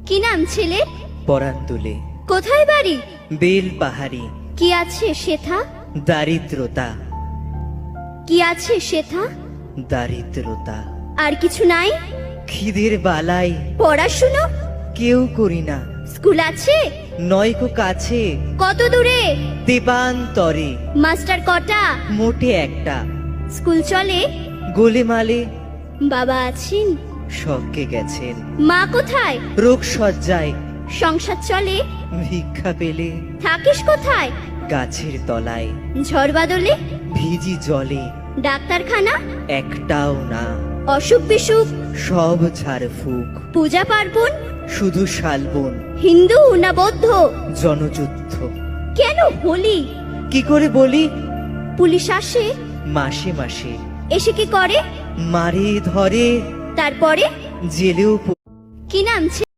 কি নাম ছেলে? পরান তুলে কোথায় বাড়ি? বেল পাহাড়ি। কি আছে সেথা? দারিদ্রতা, কি আছে সেথা? দারিদ্রতা। আর কিছু নাই? খিদের বালাই পড়াশুনো? কেউ করি না, স্কুল আছে? নয়কো কাছে কত দূরে? দেবান্তরে। মাস্টার কটা? মোটে একটা। স্কুল চলে? গোলেমালে বাবা আছেন? শখকে গেছেন। মা কোথায়? রোগ সজ্জায় সংসার চলে? ভিক্ষা পেলে থাকিস কোথায়? গাছের তলায়। ঝড় বাদলে? ভিজি জলে ডাক্তারখানা? একটাও না, অসুখ বিসুখ? সব ঝাড়ফুঁক। পূজা পার্বণ? শুধু শালবন, হিন্দু না বৌদ্ধ? জনযুদ্ধ। কেন হোলি? কি করে বলি? পুলিশ আসে? মাসে মাসে এসে কি করে? মারে ধরে, তারপরে? জেলেও কি নাম ছে-